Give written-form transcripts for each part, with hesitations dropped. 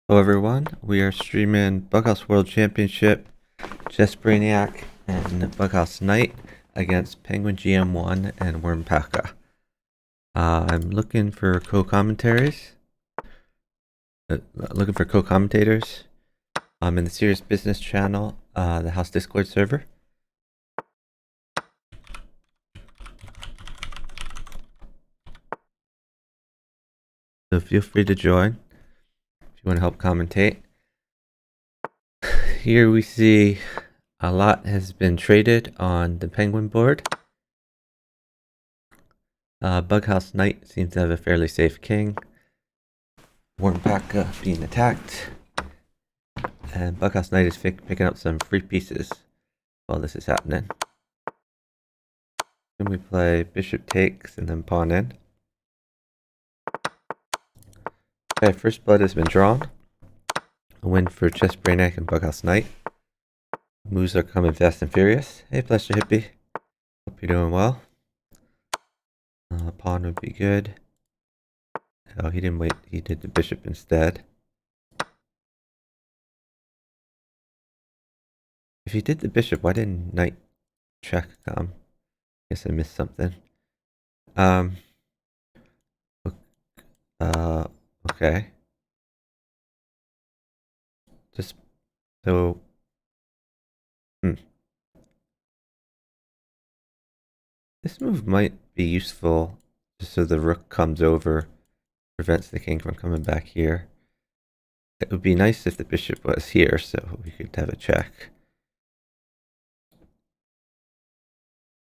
Hello everyone, we are streaming Bughouse World Championship, ChessBrainiac, and BughouseKnight against penguingm1 and Wormpaca. I'm looking for co-commentators. I'm in the Serious Business channel, the House Discord server. So feel free to join if you want to help commentate. Here we see a lot has been traded on the Penguin board. BughouseKnight seems to have a fairly safe king. Wormpaca being attacked. And BughouseKnight is picking up some free pieces while this is happening. Then we play bishop takes and then pawn in. Okay, first blood has been drawn. A win for ChessBrainiac and BughouseKnight. Moves are coming fast and furious. Hey, Pleasure Hippie. Hope you're doing well. Pawn would be good. Oh, he didn't wait. He did the bishop instead. If he did the bishop, why didn't knight check come? Guess I missed something. Okay. Just so. This move might be useful just so the rook comes over, prevents the king from coming back here. It would be nice if the bishop was here so we could have a check.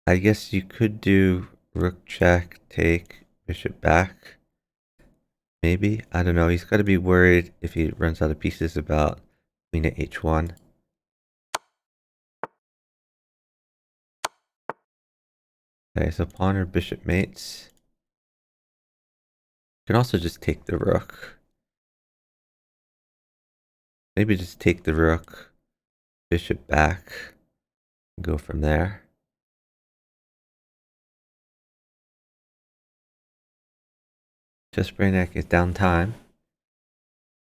I guess you could do rook check, take, bishop back. Maybe. I don't know. He's got to be worried if he runs out of pieces about queen at h1. Okay, so pawn or bishop mates. You can also just take the rook. Maybe just take the rook, bishop back, and go from there. ChessBrainiac is down time.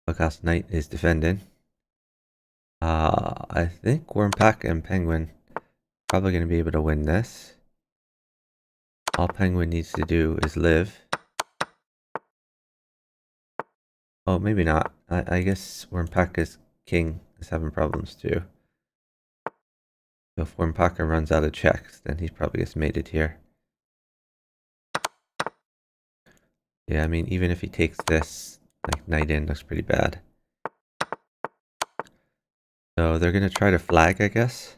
BughouseKnight is defending. I think Wormpaca and Penguin probably going to be able to win this. All Penguin needs to do is live. Oh, maybe not. I guess Wormpaca's king is having problems too. So if Wormpaca runs out of checks, then he probably gets mated here. Yeah, I mean, even if he takes this, like knight in looks pretty bad. So they're going to try to flag, I guess.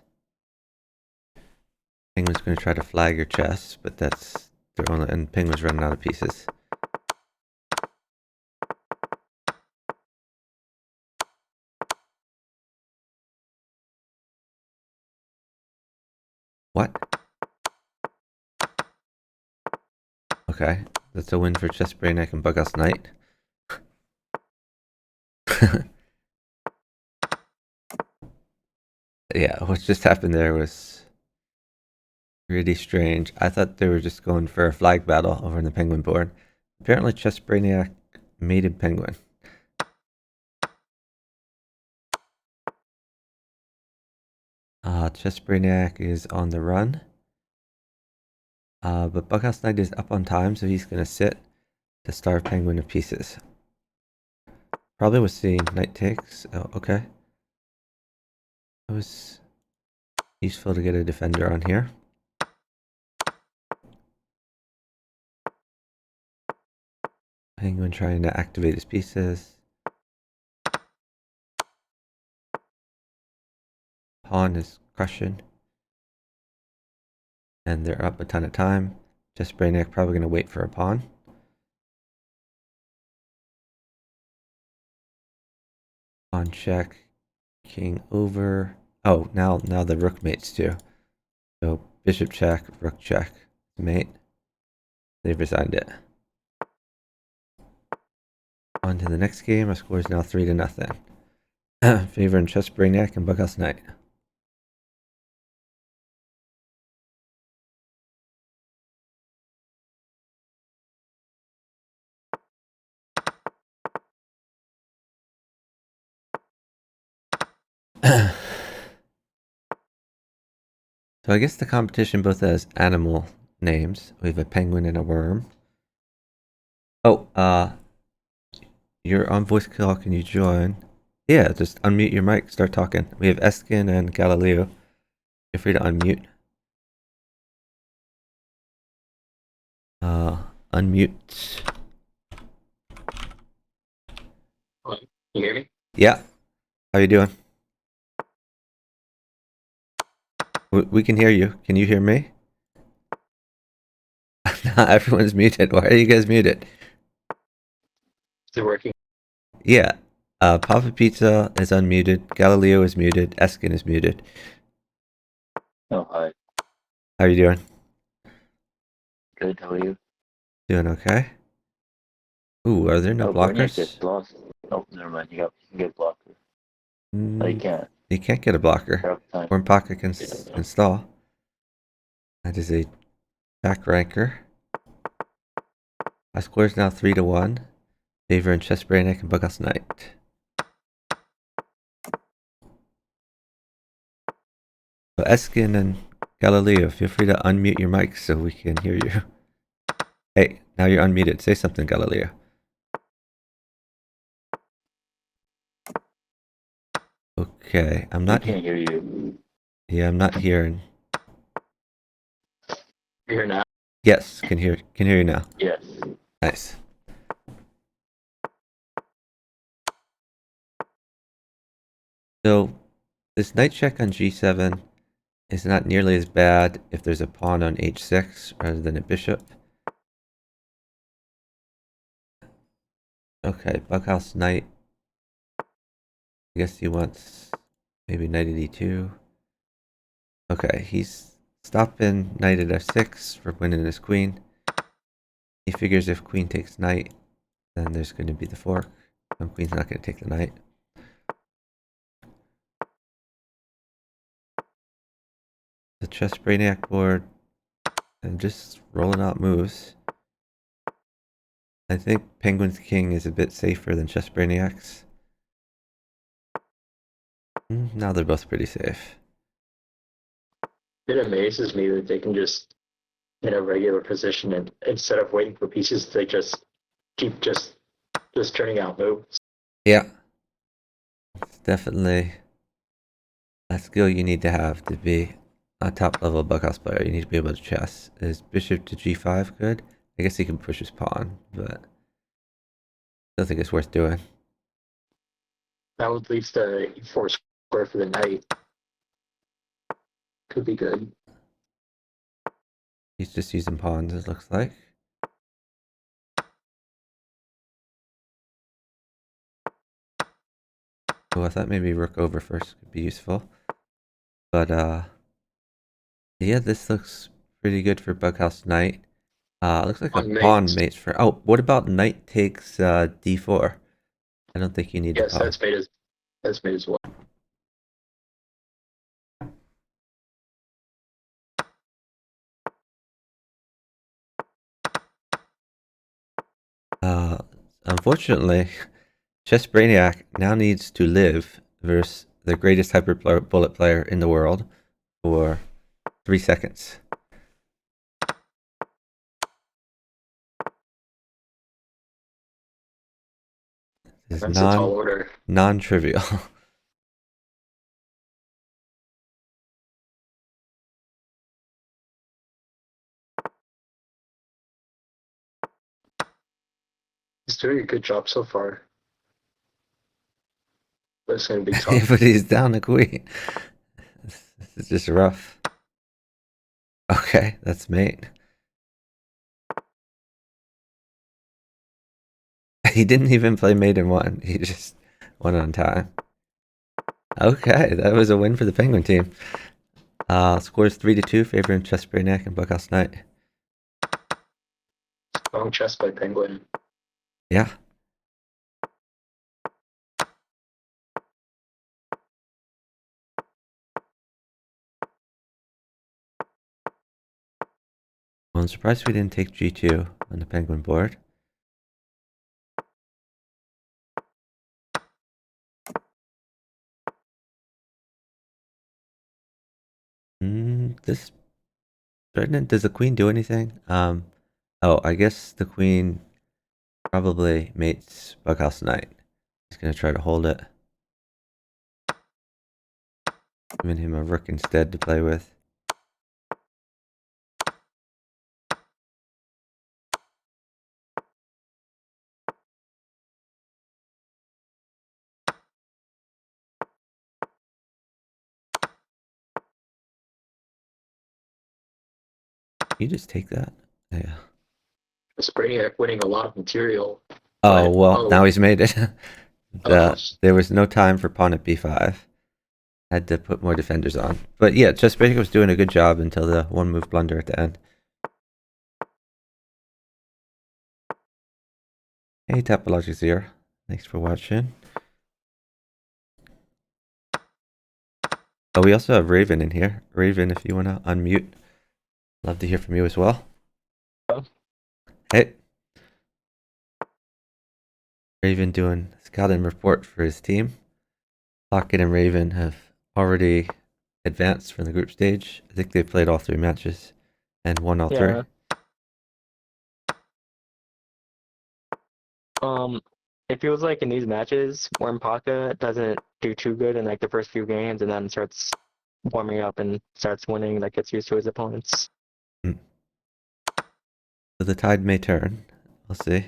Penguin's going to try to flag your chess, but that's their only, and Penguin's running out of pieces. What? Okay, that's a win for ChessBrainiac and BughouseKnight. Yeah, what just happened there was really strange. I thought they were just going for a flag battle over in the Penguin board. Apparently ChessBrainiac mated Penguin. ChessBrainiac is on the run. But BughouseKnight is up on time, so he's going to sit to starve Penguin of pieces. Probably was seeing knight takes. Oh, okay. It was useful to get a defender on here. Penguin trying to activate his pieces. Pawn is crushing. And they're up a ton of time. ChessBrainiac probably going to wait for a pawn. Pawn check. King over. Oh, now the rook mates too. So bishop check, rook check, mate. They've resigned it. On to the next game. Our score is now 3-0. Favoring ChessBrainiac and BughouseKnight. So I guess the competition both has animal names. We have a penguin and a worm. Oh, you're on voice call. Can you join? Yeah, just unmute your mic. Start talking. We have Eskin and Galileo. Feel free to unmute. Unmute. Hello. Can you hear me? Yeah. How you doing? We can hear you. Can you hear me? Nah, everyone's muted. Why are you guys muted? Is it working? Yeah. Papa Pizza is unmuted. Galileo is muted. Eskin is muted. Oh, hi. How are you doing? Good. How are you? Doing okay. Ooh, are there no Oh, Brainiac blockers? gets lost. Oh, never mind. You can get a blocker. Oh, you Mm, can't. you can't get a blocker. You're up time. Wormpaca can install. That is a back ranker. My score is now 3-1. Favoring ChessBrainiac and BughouseKnight. So Eskin and Galileo, feel free to unmute your mics so we can hear you. Hey, now you're unmuted. Say something, Galileo. Okay, I'm We not. can't hear you. Yeah, I'm not hearing. You hear now? Yes, can hear you now. Yes. Nice. So this knight check on g7 is not nearly as bad if there's a pawn on h6 rather than a bishop. Okay, BughouseKnight. I guess he wants maybe knight at e2. Okay, he's stopping knight at f6 for winning his queen. He figures if queen takes knight, then there's going to be the fork. Queen's not going to take the knight. The ChessBrainiac board, I'm just rolling out moves. I think Penguin's king is a bit safer than ChessBrainiac's. Now they're both pretty safe. It amazes me that they can just in a regular position and instead of waiting for pieces, they just keep just turning out moves. Yeah, it's definitely a skill you need to have to be a top level Bughouse player. You need to be able to chess. Is bishop to g5 good? I guess he can push his pawn, but I don't think it's worth doing. That would leave the e4 square for the knight. Could be good. He's just using pawns, it looks like. Oh, I thought maybe rook over first could be useful. But, yeah, this looks pretty good for BughouseKnight. Looks like a On pawn mates. mates for... Oh, what about knight takes d4? I don't think you need the Yes, pawn. that's made as well. Unfortunately, ChessBrainiac now needs to live versus the greatest hyper bullet player in the world for 3 seconds. This is That's a tall order. non-trivial. He's doing a good job so far. But it's going to be tough. But he's down a queen. This is just rough. Okay, that's mate. He didn't even play mate in one. He just went on time. Okay, that was a win for the Penguin team. Scores 3-2, favoring ChessBrainiac and BughouseKnight. Strong chess by Penguin. Yeah. Well, I'm surprised we didn't take g2 on the Penguin board. This Ferdinand, does the queen do anything? Oh, I guess the queen probably mates BughouseKnight. He's gonna try to hold it. Giving him a rook instead to play with. You just take that? Yeah. ChessBrainiac winning a lot of material. Oh, But well, now he's made it. uh, There was no time for pawn at b5. Had to put more defenders on. But yeah, ChessBrainiac was doing a good job until the one move blunder at the end. Hey, Topologic Zero. Thanks for watching. Oh, we also have Raven in here. Raven, if you want to unmute, love to hear from you as well. Oh. Hey. Raven doing scouting report for his team. Lockett and Raven have already advanced from the group stage. I think they've played all 3 matches and won all 3. It feels like in these matches, Wormpaca doesn't do too good in like the first few games, and then starts warming up and starts winning, like gets used to his opponents. So the tide may turn. We'll see.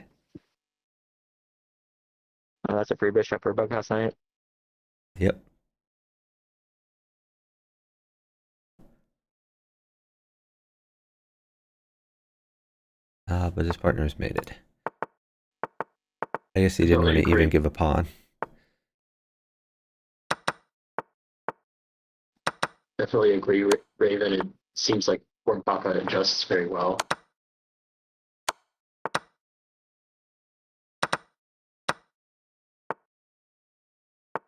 That's a free bishop for BughouseKnight. Yep. But his partner's made it. I guess he didn't want to even give a pawn. Definitely agree with Raven. It seems like Wormpaca adjusts very well.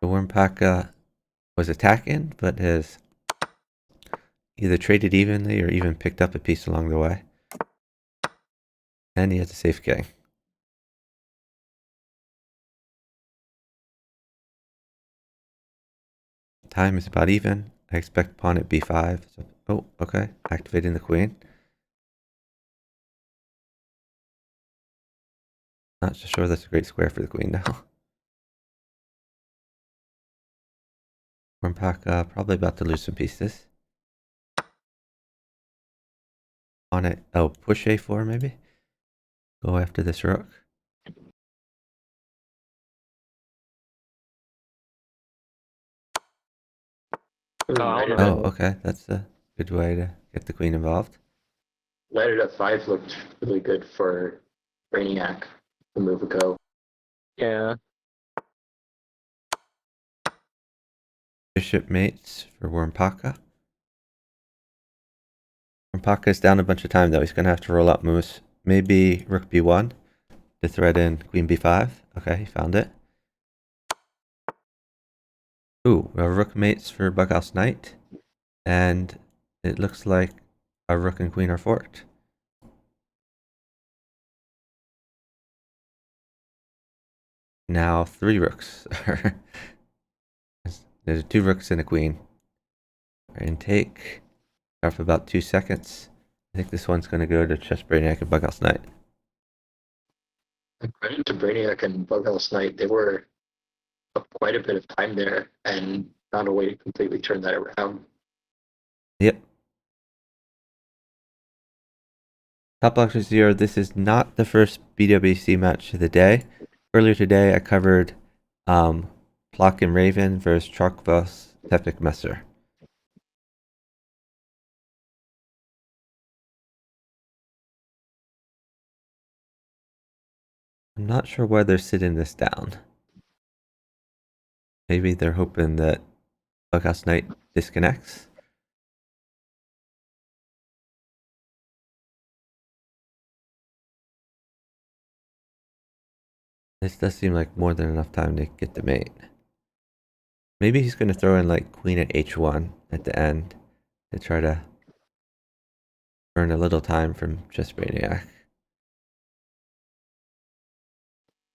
The Wormpaca was attacking, but has either traded evenly or even picked up a piece along the way. And he has a safe king. Time is about even. I expect pawn at b5. So, oh, okay. Activating the queen. Not so sure that's a great square for the queen now. Wormpaca probably about to lose some pieces. On it. Oh, push a4 maybe? Go after this rook. Oh, okay. That's a good way to get the queen involved. Knight at f5 looked really good for Brainiac a move ago. Yeah. Bishop mates for Wormpaca. Wormpaca is down a bunch of time though. He's going to have to roll out moves. Maybe rook b1 to thread in queen b5. Okay, he found it. Ooh, we have rook mates for BughouseKnight. And it looks like our rook and queen are forked. Now 3 rooks. There's 2 rooks and a queen. And take. For about 2 seconds. I think this one's going to go to ChessBrainiac and BughouseKnight. Credit to Brainiac and BughouseKnight, they were up quite a bit of time there and found a way to completely turn that around. Yep. Topologic Zero, this is not the first BWC match of the day. Earlier today, I covered Plock and Raven versus Charkvos Tepik Messer. I'm not sure why they're sitting this down. Maybe they're hoping that BughouseKnight disconnects. This does seem like more than enough time to get the mate. Maybe he's going to throw in like queen at h1 at the end to try to earn a little time from ChessBrainiac.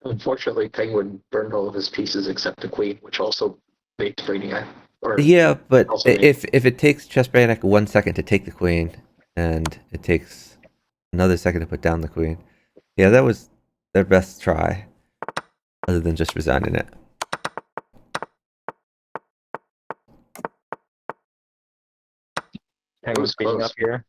Unfortunately, Penguin burned all of his pieces except the queen, which also made Brainiac Or Yeah, but also mate. if it takes ChessBrainiac 1 second to take the queen, and it takes another second to put down the queen, yeah, that was their best try, other than just resigning it. Penguin speeding close. up here.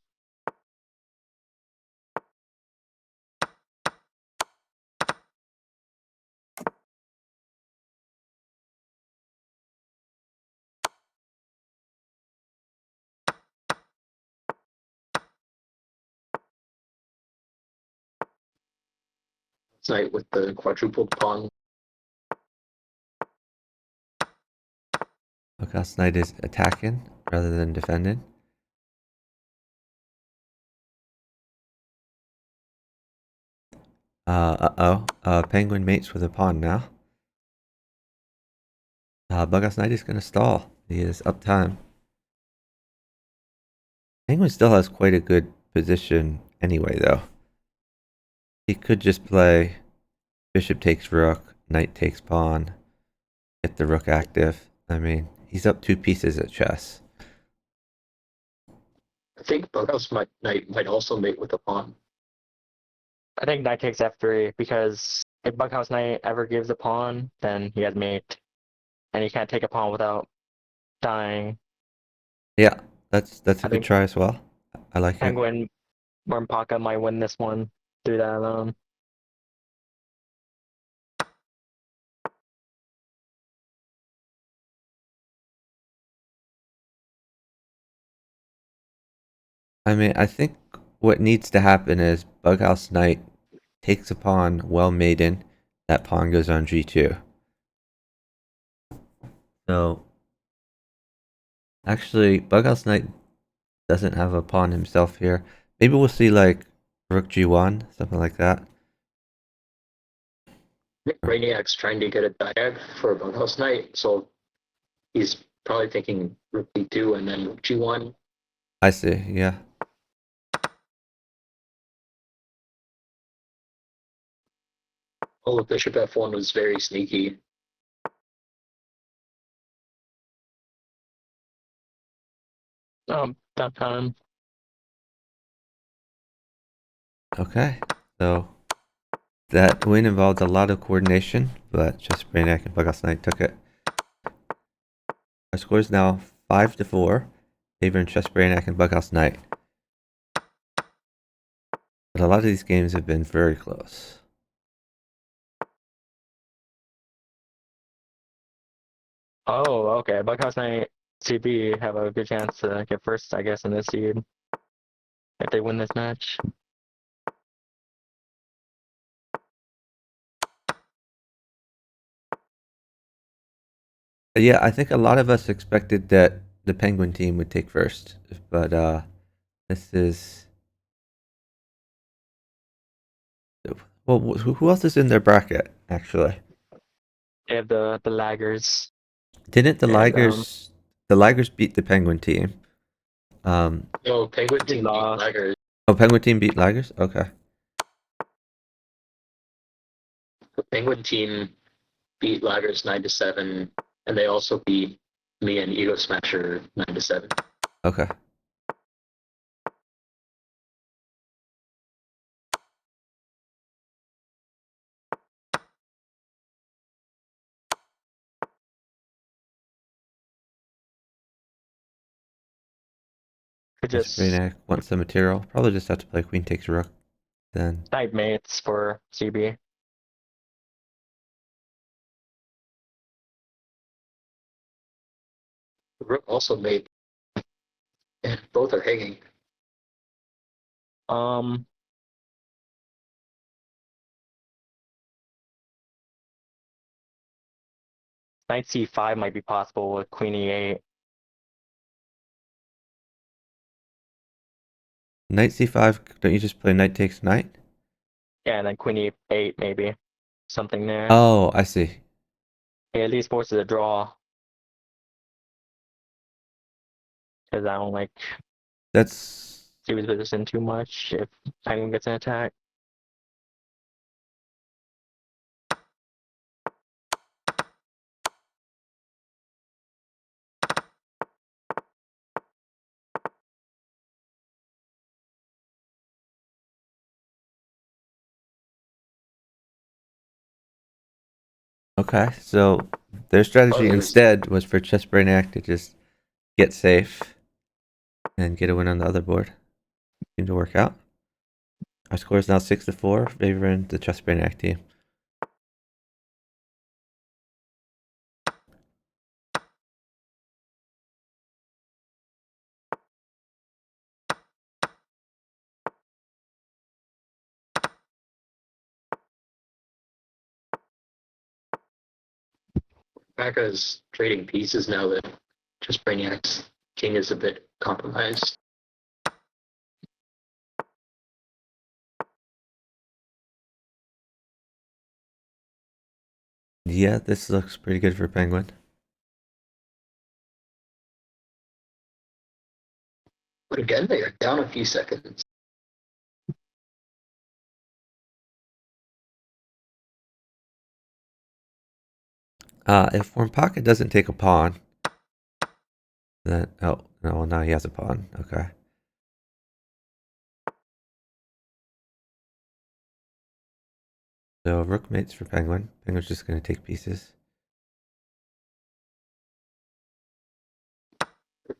Knight with the quadrupled pawn. BughouseKnight is attacking rather than defending. Penguin mates with a pawn now. BughouseKnight is going to stall. He is up time. Penguin still has quite a good position anyway, though. He could just play bishop takes rook, knight takes pawn, get the rook active. I mean, he's up 2 pieces at chess. I think BughouseKnight might also mate with a pawn. I think knight takes f3 because if BughouseKnight ever gives a pawn, then he has mate, and he can't take a pawn without dying. Yeah, that's a I good think try as well. I like it. Penguin Wormpaca might win this one through that alone. I mean, I think what needs to happen is BughouseKnight takes a pawn well maiden. That pawn goes on g2. So, actually, BughouseKnight doesn't have a pawn himself here. Maybe we'll see like rook g1, something like that. Brainiac's trying to get a diag for BughouseKnight, so he's probably thinking rook b2 and then rook g1. I see, yeah. Oh, bishop f1 was very sneaky. That time. Okay, so that win involved a lot of coordination, but ChessBrainiac and BughouseKnight took it. Our score is now 5-4, favoring ChessBrainiac and BughouseKnight. But a lot of these games have been very close. Oh, okay. BughouseKnight CB have a good chance to get first, I guess, in this seed if they win this match. Yeah, I think a lot of us expected that the Penguin team would take first, but this is well. Who else is in their bracket actually? They have the laggers Didn't and the Ligers beat the Penguin team? No, Penguin they team beat lost. Laggers. Oh, Penguin team beat Ligers. Okay. The Penguin team beat Laggers 9-7, and they also beat me and Ego Smasher 9-7. Okay. Could Just just Brainiac wants some material. Probably just have to play Queen takes Rook. Then type mates for CB. Rook also made, and both are hanging. Um, Knight C5 might be possible with Queen E8. Knight C5. Don't you just play Knight takes Knight? Yeah, and then Queen E8 maybe. Something there. Oh, I see. It at least forces a draw. Because I don't like That's CB's position too much if Penguin gets an attack. Okay, so their strategy Oh, it was- instead was for ChessBrainiac to just get safe and get a win on the other board. Seemed to work out. Our score is now 6-4, favoring the ChessBrainiac team. Wormpaca is trading pieces now that just Brainiac's king is a bit compromised. Yeah, this looks pretty good for Penguin. But again, they are down a few seconds. If Wormpaca doesn't take a pawn, then oh no, now he has a pawn. Okay. So rook mates for Penguin. Penguin's just going to take pieces.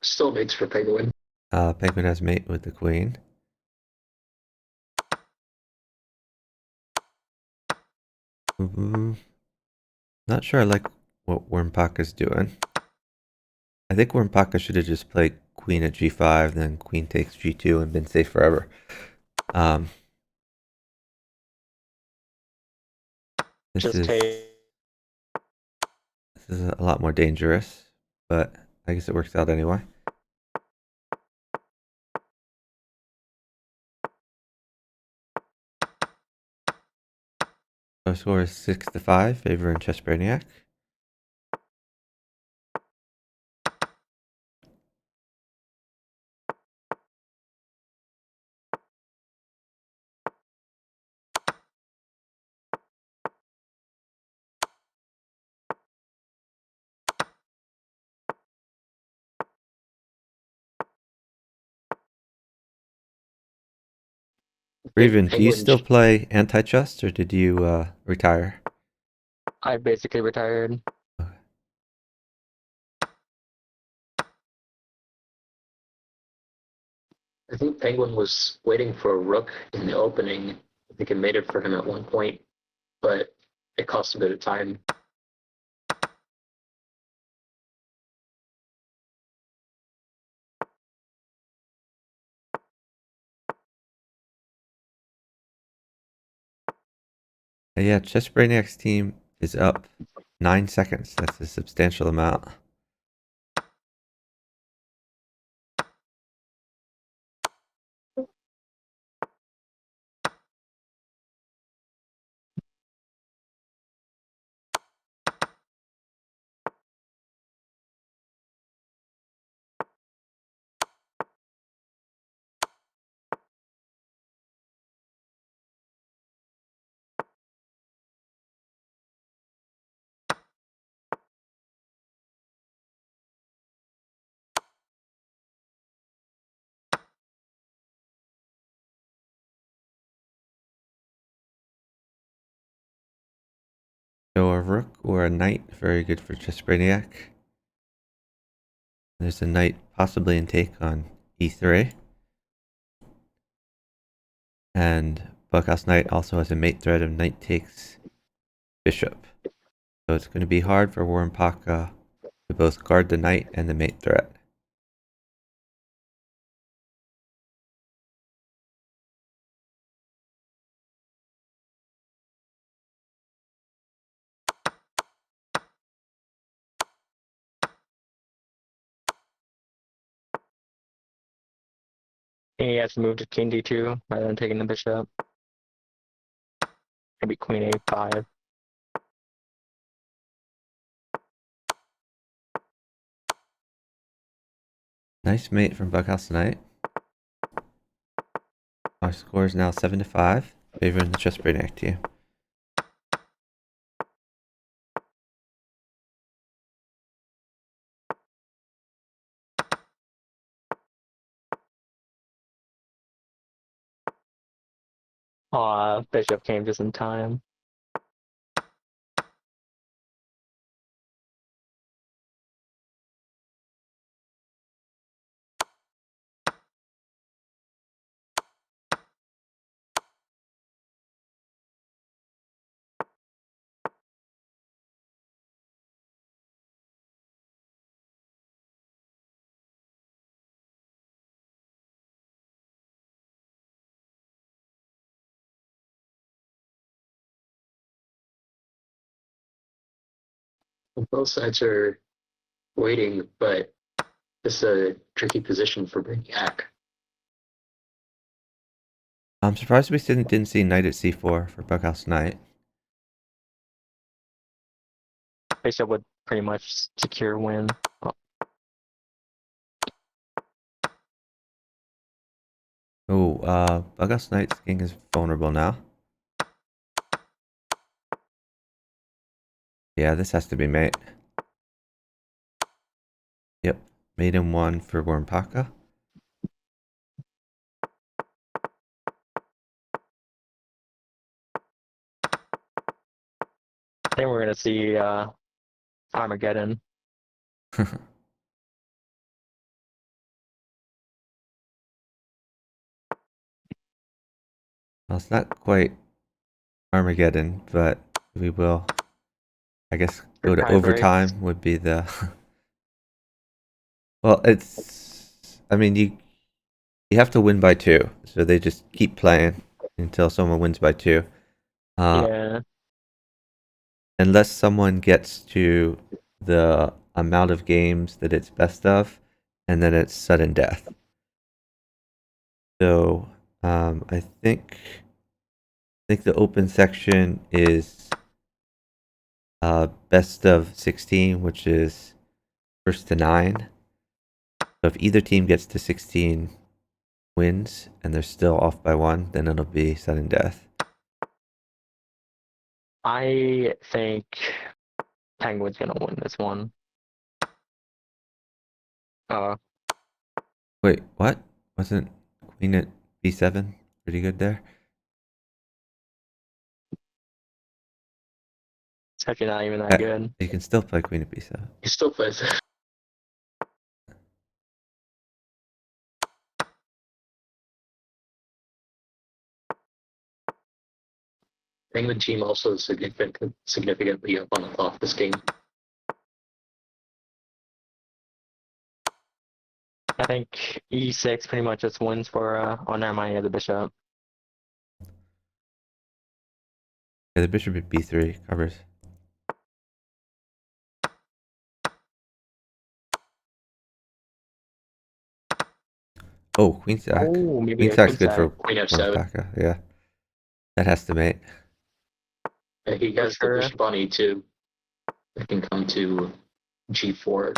Still mates for Penguin. Penguin has mate with the queen. Not sure I like what Wormpaca's doing. I think Wormpaca should have just played queen at g5, then queen takes g2 and been safe forever. This Just is take. this is a lot more dangerous, but I guess it works out anyway. Our score is 6-5, favoring ChessBrainiac. Raven, do you Penguin still play anti-chess or did you retire? I basically retired. I think Penguin was waiting for a rook in the opening. I think it made it for him at one point, but it cost a bit of time. Yeah, ChessBrainiac's team is up 9 seconds. That's a substantial amount. So a rook or a knight, very good for ChessBrainiac. There's a knight possibly in take on e3. And BughouseKnight also has a mate threat of knight takes bishop. So it's going to be hard for Wormpaca to both guard the knight and the mate threat. He has to move to king d2 rather than taking the bishop. Maybe queen a5. Nice mate from BughouseKnight. Our score is now 7-5, favoring the ChessBrainiac team. Aw, bishop came just in time. Both sides are waiting, but this is a tricky position for Brainiac. I'm surprised we didn't see knight at c4 for BughouseKnight. Bishop would pretty much secure win. Oh, BughouseKnight's king is vulnerable now. Yeah, this has to be mate. Yep, mate-in-1 for Wormpaca. I think we're gonna see Armageddon. Well, it's not quite Armageddon, but we will, I guess, go to Tie breaks. overtime would be the... Well, it's... I mean, you have to win by 2, so they just keep playing until someone wins by 2. Yeah. Unless someone gets to the amount of games that it's best of, and then it's sudden death. So I think the open section is best of 16, which is first to 9. So if either team gets to 16 wins and they're still off by 1, then it'll be sudden death. I think Penguin's gonna win this one. Wait, what? Wasn't queen at b7 pretty good there? It's actually not even that good. You can still play queen at b7. He still plays it. Penguin team also significantly up on the clock this game. I think e6 pretty much just wins for oh never mind, yeah, the bishop. Yeah, the bishop at b3 covers. Oh, queen sack. Oh, maybe Queen a sack's queen good for sack. Queen f7. Wormpaca, yeah. That has to mate. He has sure. the bishop on e2. It can come to g4.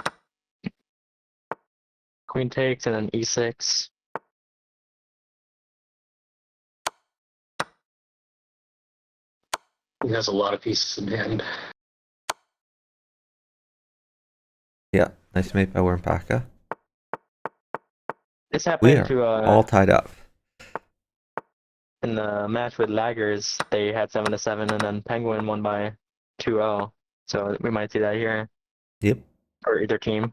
Queen takes and then e6. He has a lot of pieces in hand. Yeah, nice mate by Wormpaca. This We happened are to all tied up. in the match with Laggers. They had 7-7, and then Penguin won by 2-0. So we might see that here Yep. for either team.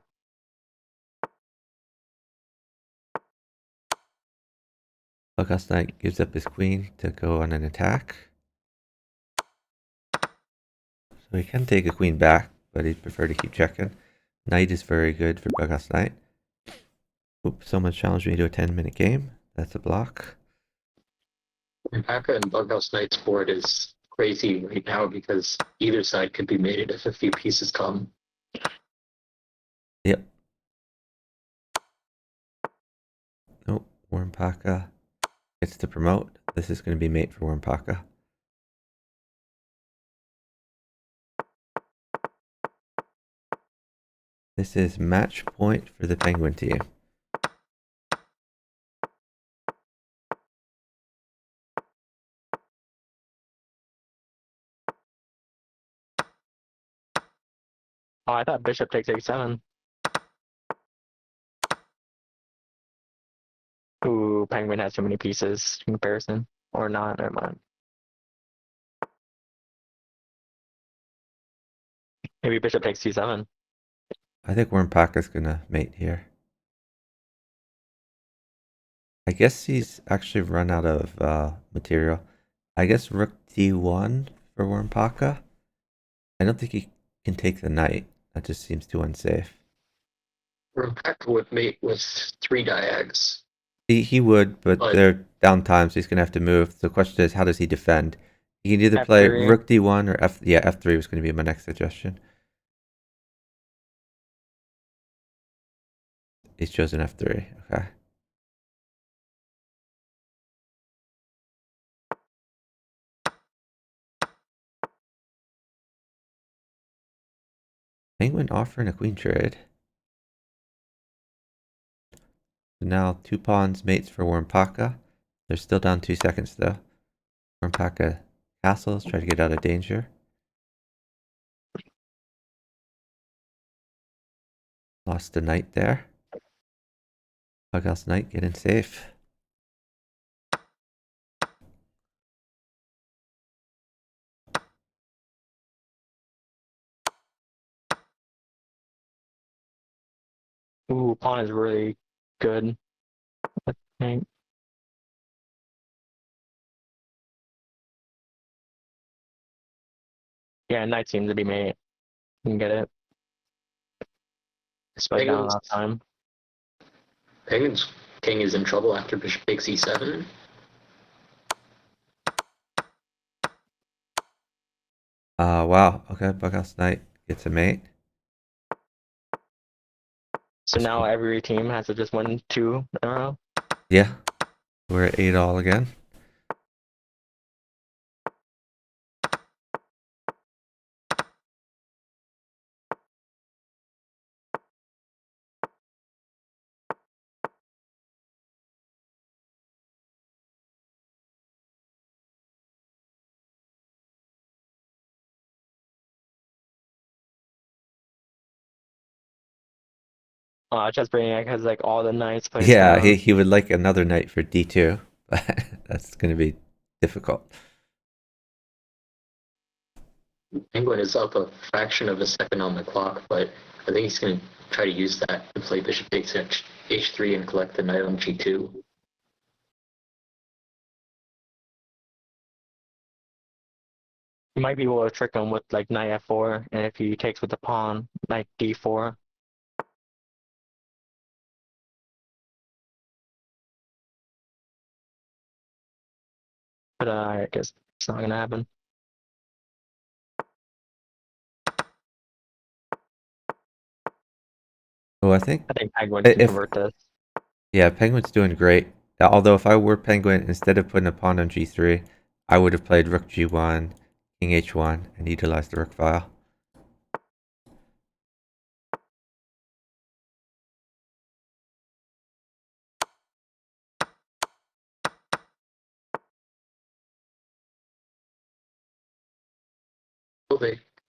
BughouseKnight gives up his queen to go on an attack. So he can take a queen back, but he'd prefer to keep checking. Knight is very good for BughouseKnight. Oops, someone challenged me to a 10-minute game. That's a block. Wormpaca and BughouseKnight's board is crazy right now because either side could be mated if a few pieces come. Yep. Nope, Wormpaca gets to promote. This is going to be mate for Wormpaca. This is match point for the Penguin team. Oh, I thought bishop takes h7. Ooh, Penguin has too many pieces in comparison. Or not, never mind. Maybe bishop takes c7. I think Wormpaca's going to mate here. I guess he's actually run out of material. I guess rook d1 for Wormpaca. I don't think he can take the knight. That just seems too unsafe. Wormpaca would mate with 3 diags. He would, but they're downtime, so he's going to have to move. The question is, how does he defend? He can either play F3. rook d1 or f3 was going to be my next suggestion. He's chosen f3. Okay. Penguin offering a queen trade. So now 2 pawns mates for Wormpaca. They're still down 2 seconds though. Wormpaca castles, try to get out of danger. Lost the knight there. BughouseKnight getting safe. Ooh, pawn is really good, I think. Yeah, knight seems to be mate. You can get it. Spike down Penguin's, last time. Penguin's king is in trouble after bishop takes e7. Wow. Okay, BughouseKnight gets a mate. So now every team has to just win 2 in a row. Yeah. We're at 8 all again. ChessBrainiac has like all the knights placed Yeah, down. he would like another knight for d2, but that's going to be difficult. Penguin is up a fraction of a second on the clock, but I think he's going to try to use that to play bishop takes h3 and collect the knight on g2. You might be able to trick him with like knight f4, and if he takes with the pawn, knight d4. But I guess it's not gonna happen. Oh, I think I think Penguin can if convert this. yeah, Penguin's doing great. Although if I were Penguin, instead of putting a pawn on g3, I would have played rook g1, king h1, and utilized the rook file.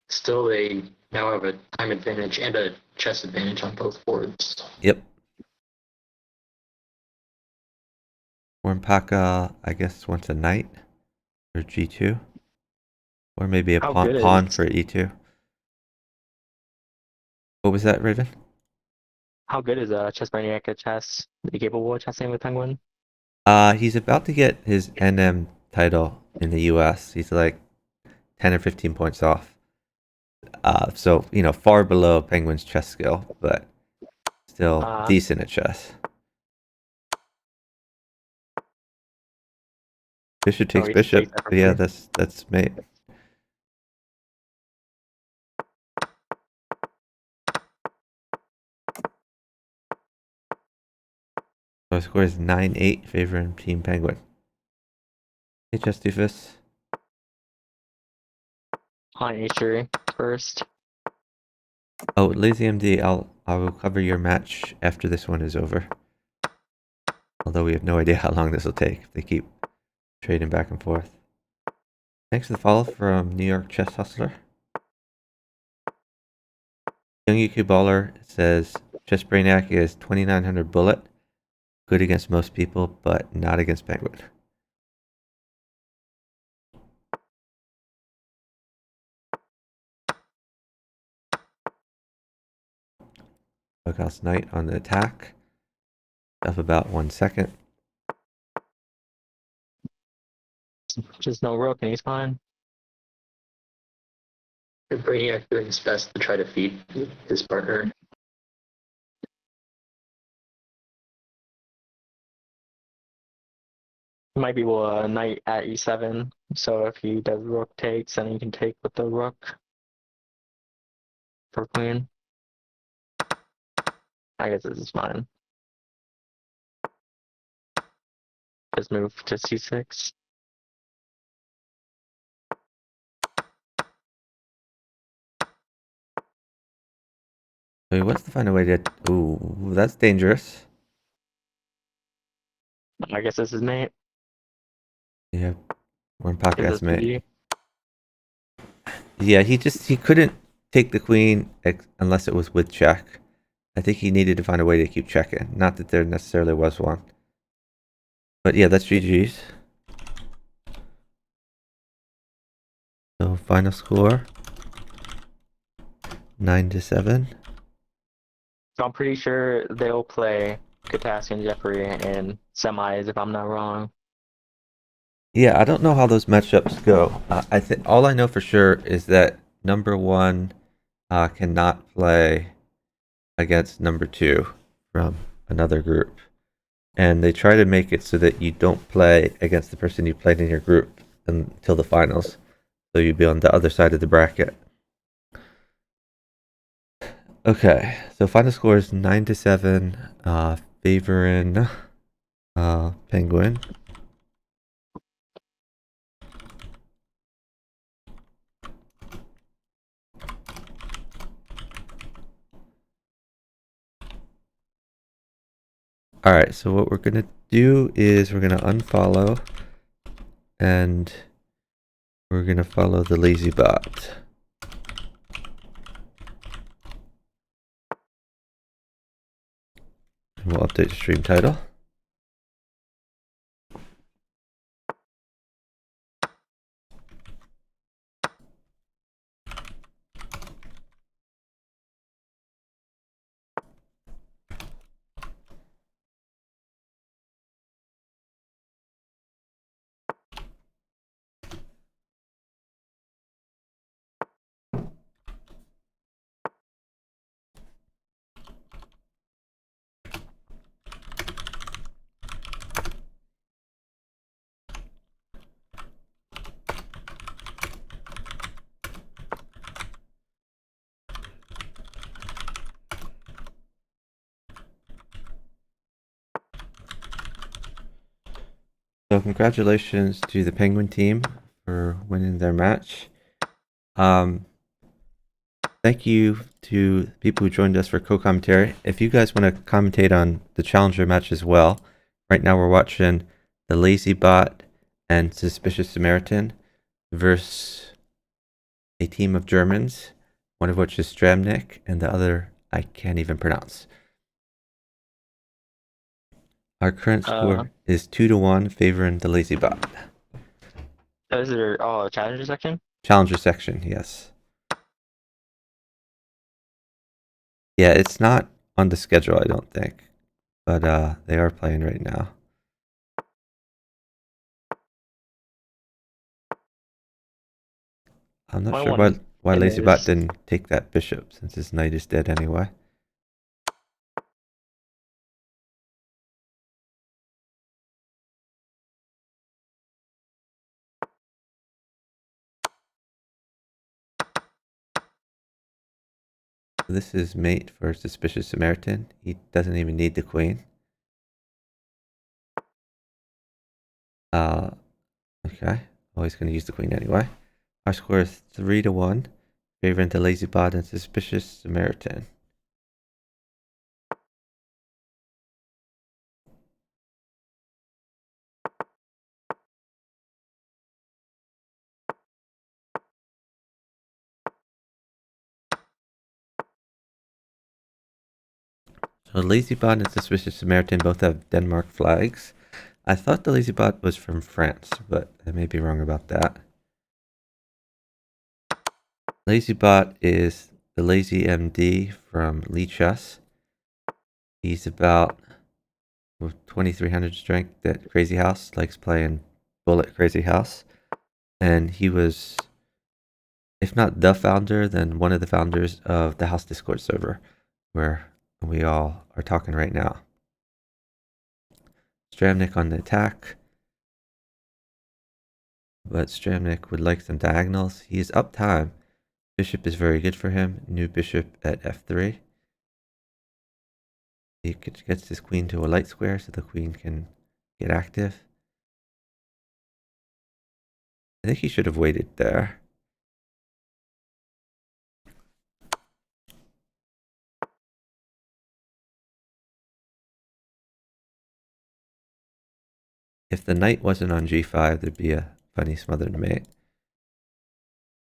Still they now have a time advantage and a chess advantage on both boards. Yep. Wormpaca, I guess, wants a knight for g2, or maybe a How good pawn is for e2. What was that, Raven? ChessBrainiac at chess? Is he capable of chessing with Penguin? He's about to get his NM title in the US. He's like 10 or 15 points off. So, far below Penguin's chess skill, but still decent at chess. Bishop takes He just bishop. takes that But yeah, for that's mate. So score is 9-8 favoring Team Penguin. Hey, Chess Doofus. on h3 first. Oh, Lazy MD, I will cover your match after this one is over. Although we have no idea how long this will take if they keep trading back and forth. Thanks for the follow from New York Chess Hustler. Young UQ Baller says ChessBrainiac is 2900 bullet. Good against most people, but not against Penguin. BughouseKnight on the attack. Up about 1 second. Just no rook and he's fine. Brainiac doing his best to try to feed his partner. He might be able to knight at e7. So if he does rook takes, then he can take with the rook for queen. I guess this is fine. his move to c6. So he wants to find a way to. Ooh, that's dangerous. I guess this is mate. Yeah, Wormpaca Is has this mate. GG? Yeah, he couldn't take the queen unless it was with check. I think he needed to find a way to keep checking. Not that there necessarily was one. But yeah, that's GG's. So final score 9-7. So I'm pretty sure they'll play Katassi and Jeffrey in semis if I'm not wrong. Yeah, I don't know how those matchups go. I think all I know for sure is that number one cannot play against number two from another group. And they try to make it so that you don't play against the person you played in your group until the finals. So you'd be on the other side of the bracket. Okay, so final score is 9-7, favoring Penguin. Alright, so what we're gonna do is we're gonna unfollow and we're gonna follow the lazy bot. And we'll update the stream title. So congratulations to the Penguin team for winning their match. Thank you to people who joined us for co-commentary. If you guys want to commentate on the Challenger match as well, right now we're watching the Lazy Bot and Suspicious Samaritan versus a team of Germans, one of which is Stramnik and the other I can't even pronounce. Our current score is 2-1 favoring the Lazy Bot. Is there challenger section? Challenger section, yes. Yeah, it's not on the schedule, I don't think. But they are playing right now. I'm not sure why LazyBot didn't take that bishop since his knight is dead anyway. This is mate for Suspicious Samaritan. He doesn't even need the queen. Okay. Oh, he's going to use the queen anyway. Our score is 3-1, favoring the LazyBot and Suspicious Samaritan. So LazyBot and Suspicious Samaritan both have Denmark flags. I thought the LazyBot was from France, but I may be wrong about that. LazyBot is the Lazy MD from Lee Chess. He's about 2300 strength at Crazy House, likes playing Bullet Crazy House. And he was, if not the founder, then one of the founders of the House Discord server, where we all are talking right now. Stramnik on the attack. But Stramnik would like some diagonals. He is up time. Bishop is very good for him. New bishop at f3. He gets his queen to a light square so the queen can get active. I think he should have waited there. If the knight wasn't on g5, there'd be a funny smothered mate.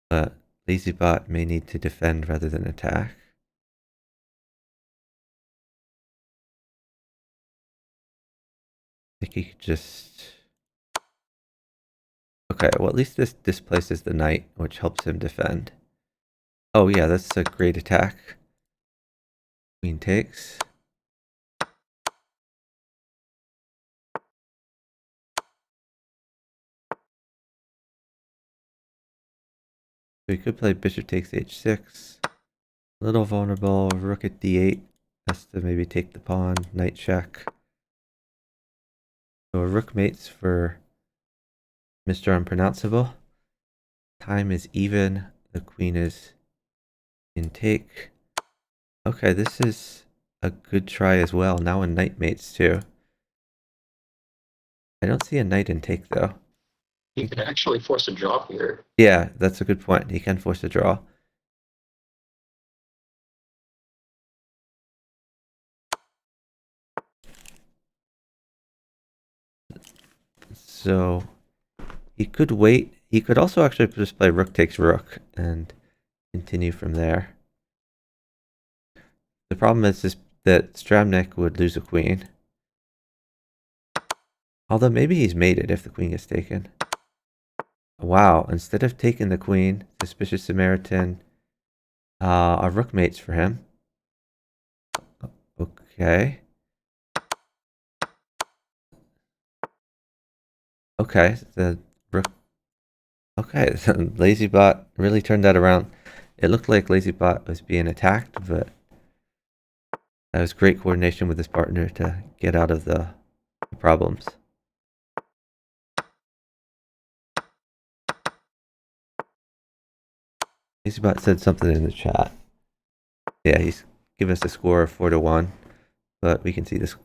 But LazyBot may need to defend rather than attack. I think he could just... Okay, well at least this displaces the knight, which helps him defend. Oh yeah, that's a great attack. Queen takes. So he could play bishop takes h6. A little vulnerable, rook at d8. Has to maybe take the pawn, knight check. So a rook mates for Mr. Unpronounceable. Time is even. The queen is in take. Okay, this is a good try as well. Now a knight mates too. I don't see a knight in take though. You can actually force a draw here. Yeah, that's a good point. He can force a draw. So he could wait. He could also actually just play rook takes rook and continue from there. The problem is that Stramnik would lose a queen. Although maybe he's mated if the queen gets taken. Wow, instead of taking the queen, Suspicious Samaritan, a rook mates for him. Okay. Okay, the rook. Okay, LazyBot really turned that around. It looked like LazyBot was being attacked, but that was great coordination with his partner to get out of the problems. LazyBot said something in the chat. Yeah, he's given us a score of 4-1, but we can see this.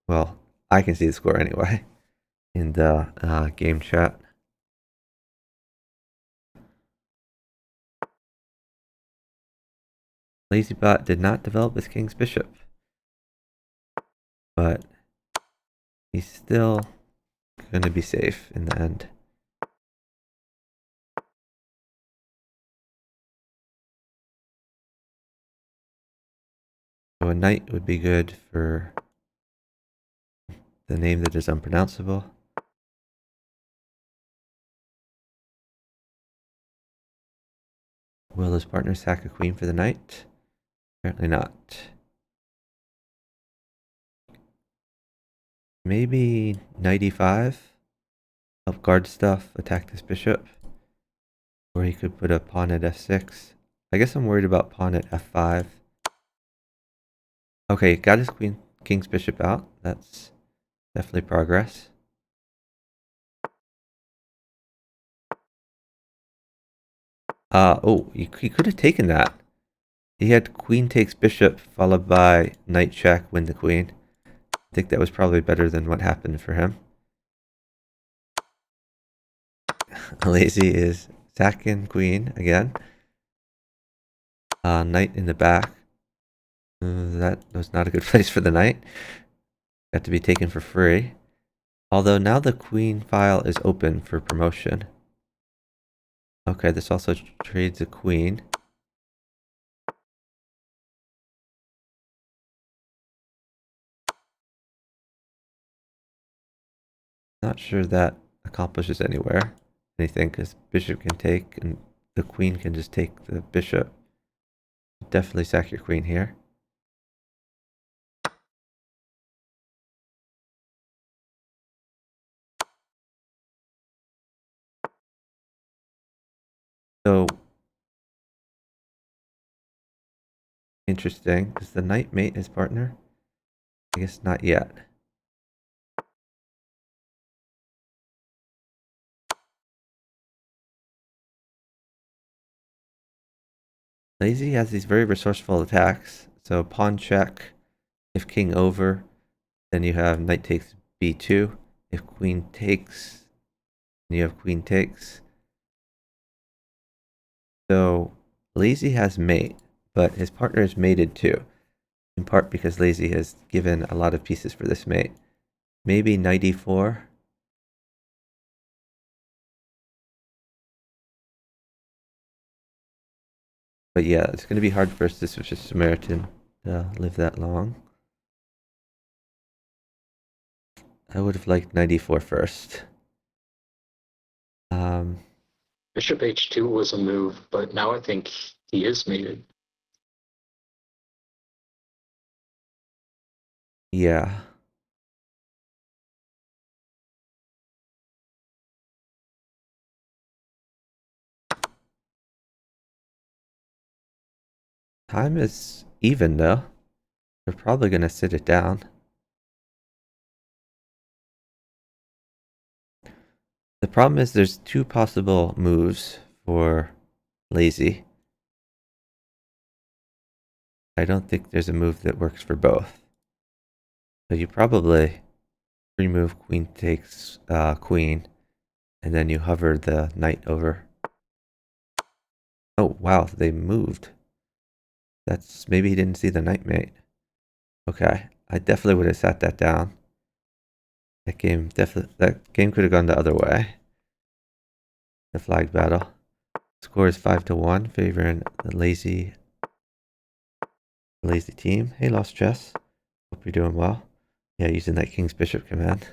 Well, I can see the score anyway in the game chat. LazyBot did not develop his king's bishop, but he's still going to be safe in the end. So a knight would be good for the name that is unpronounceable. Will his partner sack a queen for the knight? Apparently not. Maybe knight e5. Help guard stuff, attack this bishop. Or he could put a pawn at f6. I guess I'm worried about pawn at f5. Okay, got his king's bishop out. That's definitely progress. Oh, he could have taken that. He had queen takes bishop followed by knight check, win the queen. I think that was probably better than what happened for him. Lazy is sacking queen again. Knight in the back. That was not a good place for the knight. Got to be taken for free. Although now the queen file is open for promotion. Okay, this also trades a queen. Not sure that accomplishes anything, because bishop can take and the queen can just take the bishop. Definitely sack your queen here. So interesting. Does the knight mate his partner? I guess not yet. Lazy has these very resourceful attacks. So pawn check. If king over, then you have knight takes b2. If queen takes, then you have queen takes. So Lazy has mate, but his partner is mated too. In part because Lazy has given a lot of pieces for this mate. Maybe knight e4. But yeah, it's going to be hard for a Suspicious Samaritan to live that long. I would have liked knight e4 first. Bishop h2 was a move, but now I think he is mated. Yeah. Time is even though. They're probably going to sit it down. The problem is there's two possible moves for Lazy. I don't think there's a move that works for both. So you probably remove queen takes queen, and then you hover the knight over. Oh wow, they moved. That's maybe he didn't see the knight mate. Okay, I definitely would have sat that down. That game could have gone the other way. The flag battle. Score is 5-1, favoring the lazy team. Hey, Lost Chess. Hope you're doing well. Yeah, using that King's Bishop command.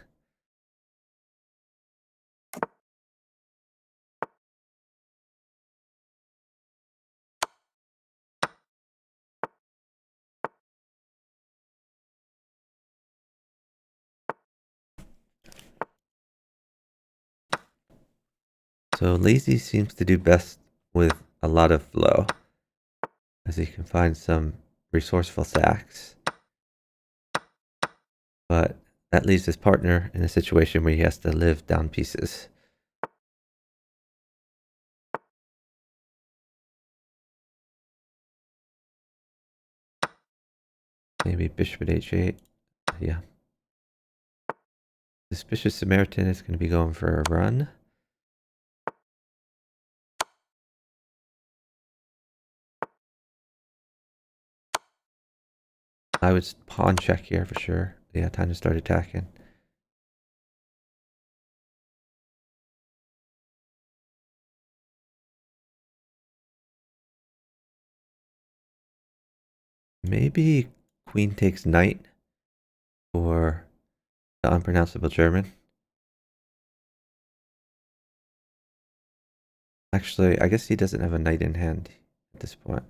So Lazy seems to do best with a lot of flow, as he can find some resourceful sacks. But that leaves his partner in a situation where he has to live down pieces. Maybe bishop at h8. Yeah. Suspicious Samaritan is going to be going for a run. I would pawn check here for sure. Yeah, time to start attacking. Maybe queen takes knight for the unpronounceable German. Actually, I guess he doesn't have a knight in hand at this point.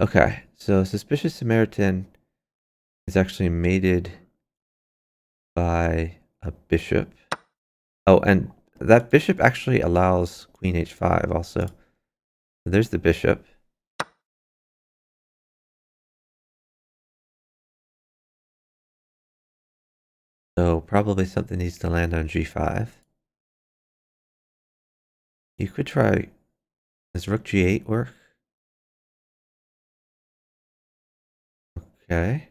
Okay, so Suspicious Samaritan is actually mated by a bishop. Oh, and that bishop actually allows queen h5 also. So there's the bishop. So probably something needs to land on g5. You could try, does rook g8 work? Okay.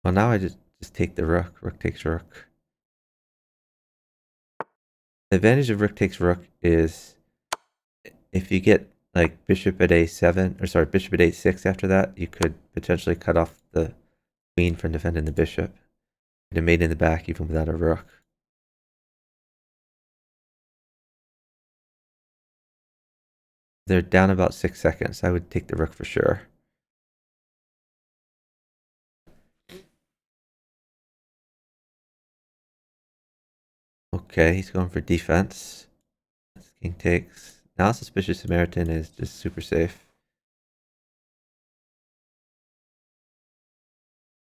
Well, now I just take the rook. Rook takes rook. The advantage of rook takes rook is if you get like bishop at a7, or sorry, bishop at a6 after that, you could potentially cut off the queen from defending the bishop. Get a mate in the back even without a rook. They're down about 6 seconds. I would take the rook for sure. Okay, he's going for defense. That's king takes. Now Suspicious Samaritan is just super safe.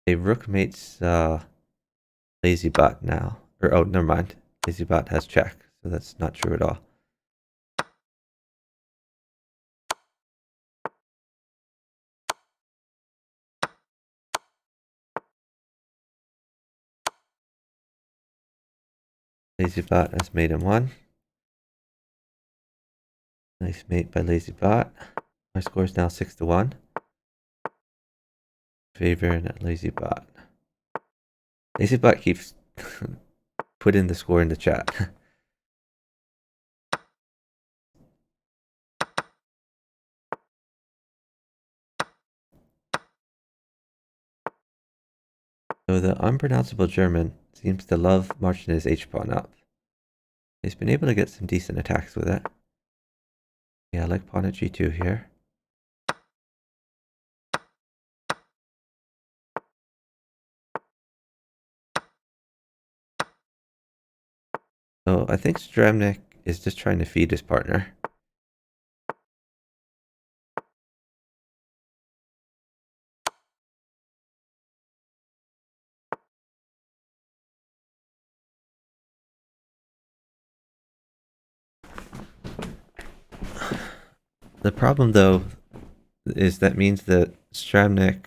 A rook mates lazy bot now. Or oh, never mind. Lazy bot has check, so that's not true at all. Lazy bot has mate in 1. Nice mate by Lazy bot. My score is now 6-1. Favoring Lazy bot. Lazy bot keeps putting the score in the chat. So the unpronounceable German seems to love marching his h-pawn up. He's been able to get some decent attacks with it. Yeah, I like pawn at g2 here. So I think Stramnik is just trying to feed his partner. The problem, though, is that means that Stramnik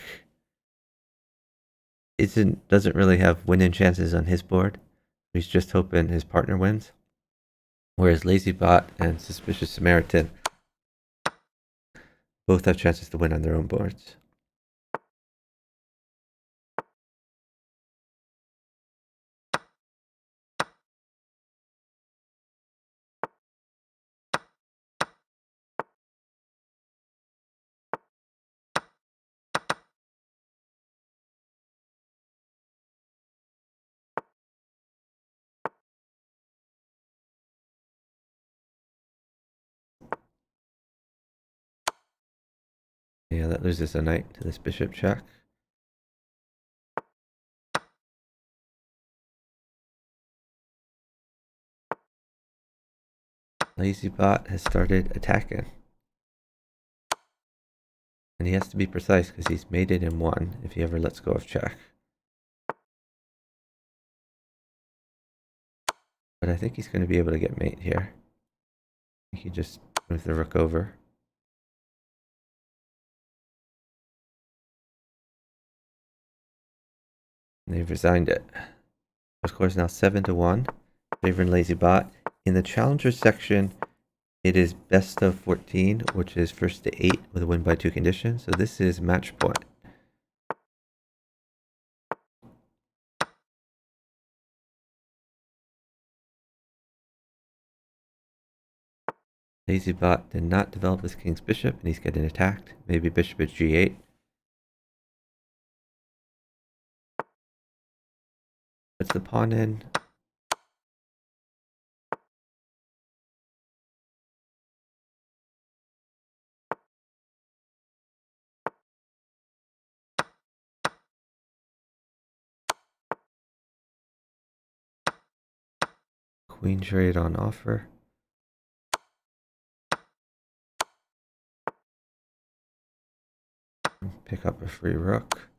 doesn't really have winning chances on his board. He's just hoping his partner wins. Whereas LazyBot and Suspicious Samaritan both have chances to win on their own boards. Yeah, that loses a knight to this bishop check. LazyBot has started attacking. And he has to be precise because he's mated in one if he ever lets go of check. But I think he's going to be able to get mate here. He just move the rook over. And they've resigned it. The score is now 7-1, favoring LazyBot. In the challenger section, it is best of 14, which is first to 8 with a win by 2 conditions. So this is match point. LazyBot did not develop his king's bishop, and he's getting attacked. Maybe bishop at g8. Puts the pawn in. Queen trade on offer. Pick up a free rook.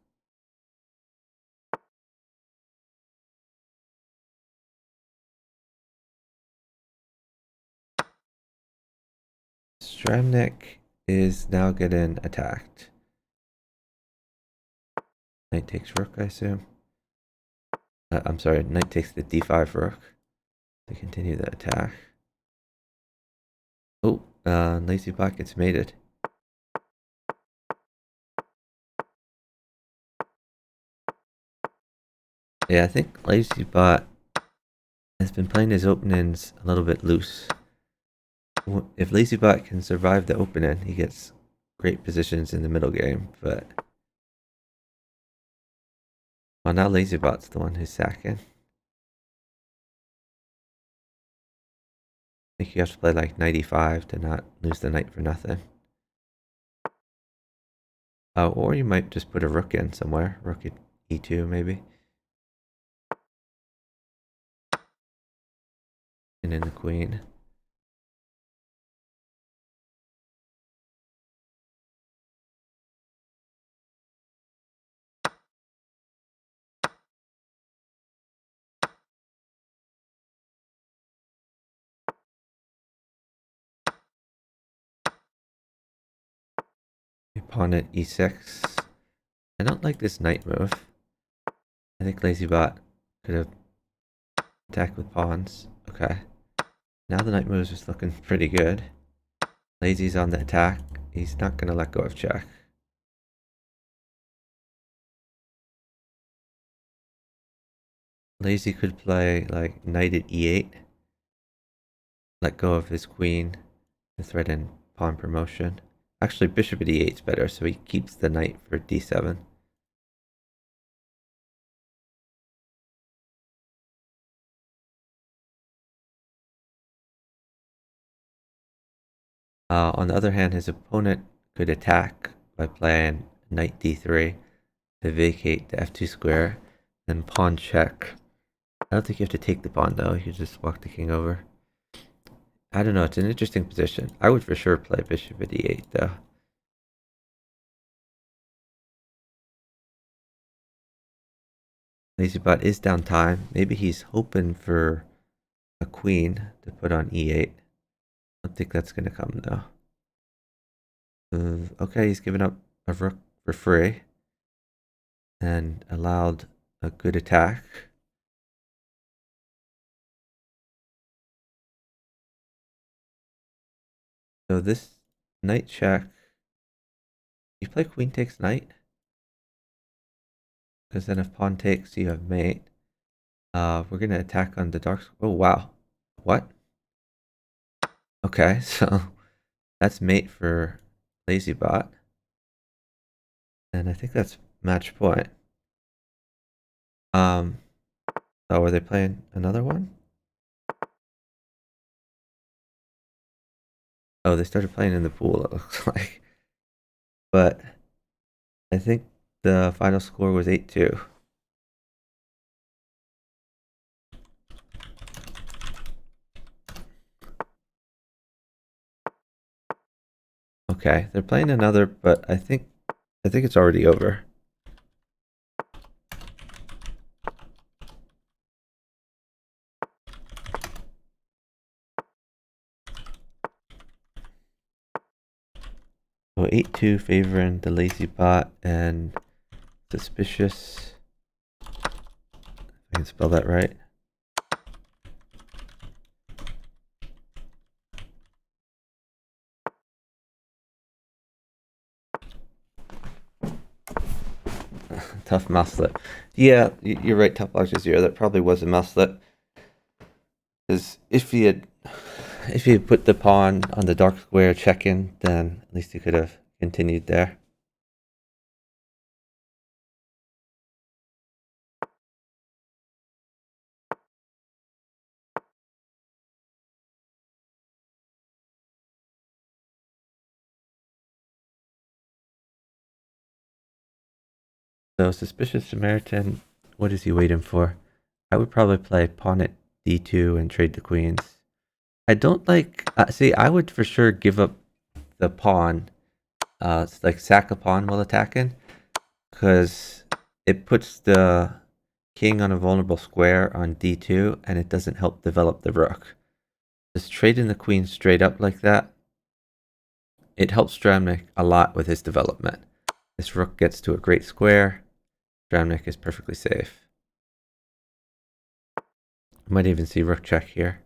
Stramnik is now getting attacked. Knight takes rook, I assume. I'm sorry, knight takes the d5 rook to continue the attack. Oh, LazyBot gets mated. Yeah, I think LazyBot has been playing his openings a little bit loose. If LazyBot can survive the opening, he gets great positions in the middle game, but... Well, now LazyBot's the one who's sacking. I think you have to play like 95 to not lose the knight for nothing. Oh, or you might just put a rook in somewhere. Rook at e2 maybe. And then the queen. Pawn at e6. I don't like this knight move. I think LazyBot could have attacked with pawns. Okay. Now the knight moves is looking pretty good. Lazy's on the attack. He's not going to let go of check. Lazy could play like knight at e8. Let go of his queen to threaten pawn promotion. Actually, bishop at e8 is better, so he keeps the knight for d7. On the other hand, his opponent could attack by playing knight d3 to vacate the f2 square, then pawn check. I don't think you have to take the pawn though, you just walk the king over. I don't know, it's an interesting position. I would for sure play bishop at e8 though. LazyBot is down time. Maybe he's hoping for a queen to put on e8. I don't think that's going to come though. Okay, he's given up a rook for free and allowed a good attack. So this knight check, you play queen takes knight, because then if pawn takes, you have mate. We're gonna attack on the dark. Oh wow, what? Okay, so that's mate for LazyBot, and I think that's match point. Oh, are they playing another one? Oh, they started playing in the pool, it looks like. But I think the final score was 8-2. Okay, they're playing another, but I think it's already over. So 8-2 favoring the LazyBot and Suspicious. If I can spell that right. Tough mouse slip. Yeah, you're right, Tough Logic 0. That probably was a mouse slip. Because if he had put the pawn on the dark square check-in, then at least he could have continued there. So Suspicious Samaritan, what is he waiting for? I would probably play pawn at d2 and trade the queens. I don't like, see, I would for sure give up the pawn, like sack a pawn while attacking, because it puts the king on a vulnerable square on d2 and it doesn't help develop the rook. Just trading the queen straight up like that, it helps Stramnik a lot with his development. This rook gets to a great square. Stramnik is perfectly safe. I might even see rook check here.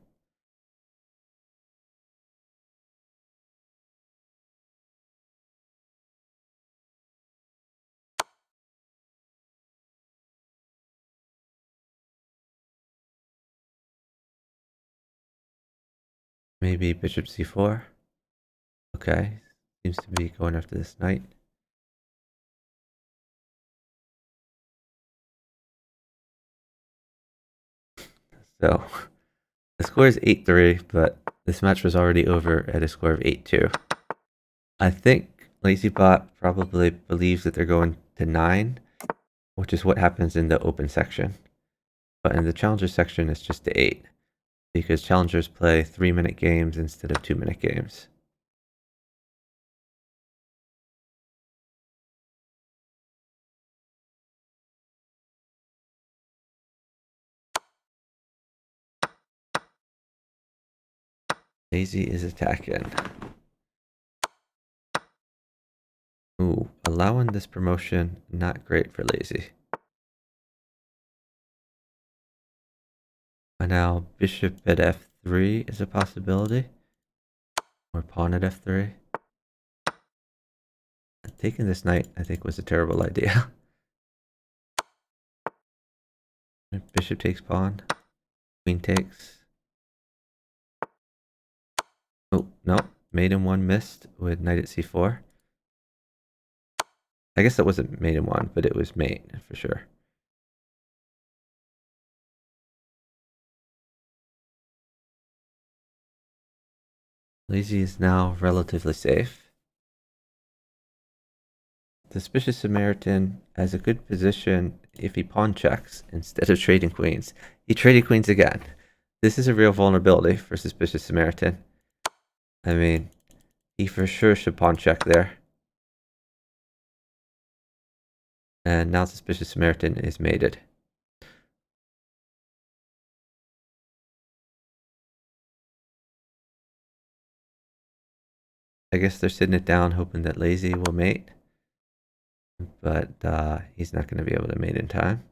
Maybe bishop c4. Okay, seems to be going after this knight. So the score is 8-3, but this match was already over at a score of 8-2. I think LazyBot probably believes that they're going to 9, which is what happens in the open section. But in the challenger section, it's just to 8, because challengers play 3-minute games instead of 2-minute games. Lazy is attacking. Ooh, allowing this promotion, not great for Lazy. And now bishop at f3 is a possibility. Or pawn at f3. Taking this knight, I think, was a terrible idea. Bishop takes pawn. Queen takes. Oh, no. Maiden 1 missed with knight at c4. I guess that wasn't maiden 1, but it was mate for sure. Lazy is now relatively safe. Suspicious Samaritan has a good position if he pawn checks instead of trading queens. He traded queens again. This is a real vulnerability for Suspicious Samaritan. I mean, he for sure should pawn check there. And now Suspicious Samaritan is mated. I guess they're sitting it down hoping that Lazy will mate. But he's not going to be able to mate in time.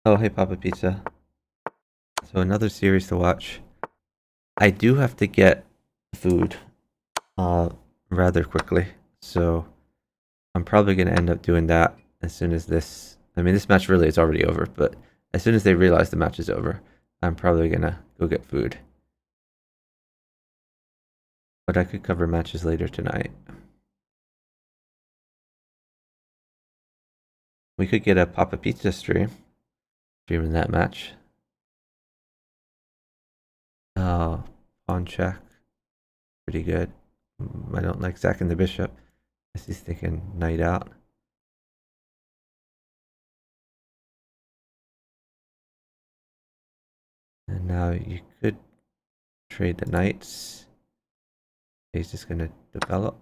Oh, hey, Papa Pizza. So another series to watch. I do have to get food rather quickly, so I'm probably going to end up doing that as soon as this... I mean, this match really is already over, but as soon as they realize the match is over, I'm probably going to go get food. But I could cover matches later tonight. We could get a Papa Pizza streaming that match. Oh, pawn check. Pretty good. I don't like sacking the bishop. Guess he's thinking knight out. And now you could trade the knights. He's just going to develop.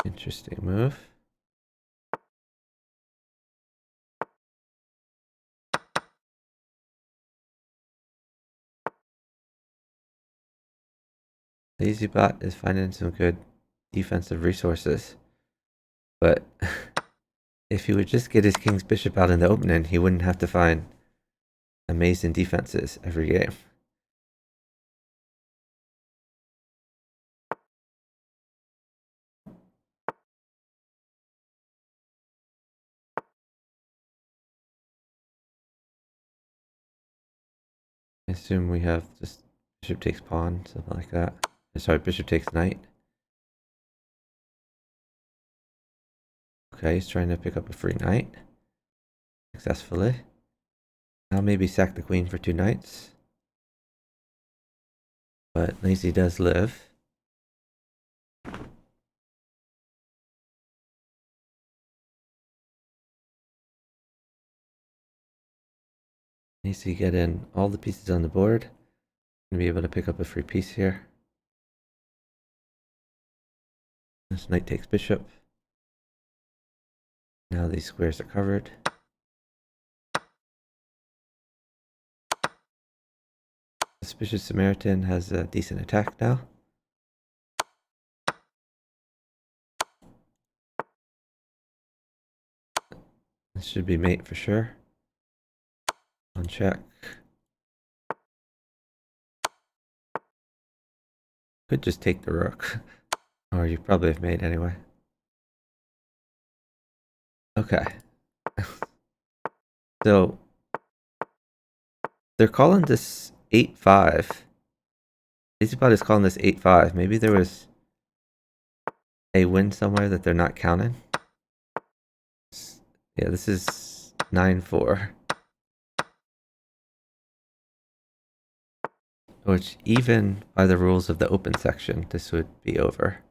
Interesting move. LazyBot is finding some good defensive resources. But if he would just get his king's bishop out in the opening, he wouldn't have to find amazing defenses every game. I assume we have just bishop takes pawn, something like that. Sorry, bishop takes knight. Okay, he's trying to pick up a free knight. Successfully. Now maybe sack the queen for 2 knights. But Lazy does live. Lazy get in all the pieces on the board. Gonna be able to pick up a free piece here. This knight takes bishop. Now these squares are covered. Suspicious Samaritan has a decent attack now. This should be mate for sure. On check. Could just take the rook. Or you probably have mate anyway. Okay. So they're calling this 8-5. LazyBot is calling this 8-5. Maybe there was a win somewhere that they're not counting. Yeah, this is 9-4. Which, even by the rules of the open section, this would be over.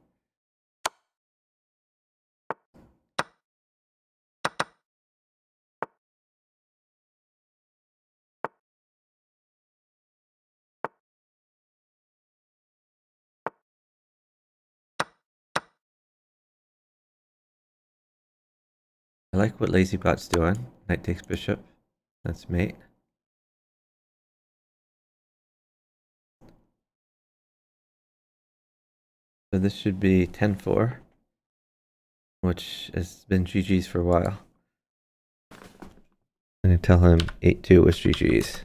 I like what LazyBot's doing. Knight takes bishop. That's mate. So this should be 10-4, which has been GG's for a while. I'm going to tell him 8-2 was GG's.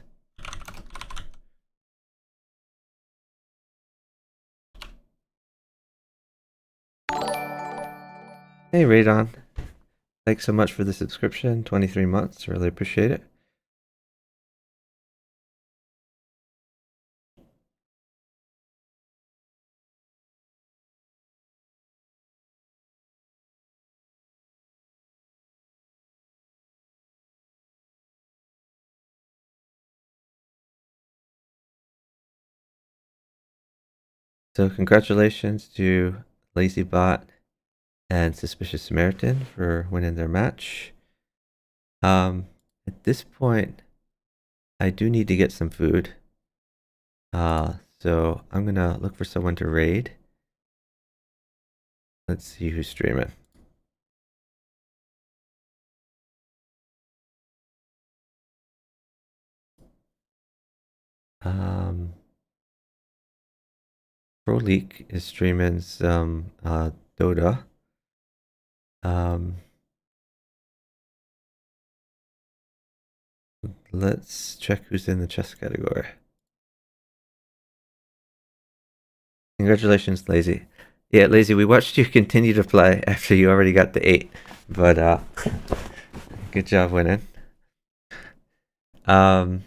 Hey Radon, thanks so much for the subscription, 23 months, really appreciate it. So congratulations to LazyBot and Suspicious Samaritan for winning their match. At this point, I do need to get some food. So I'm gonna look for someone to raid. Let's see who's streaming. ProLeak is streaming some Dota. Let's check who's in the chess category. Congratulations, Lazy. Yeah, Lazy, we watched you continue to play after you already got the 8, but good job winning. So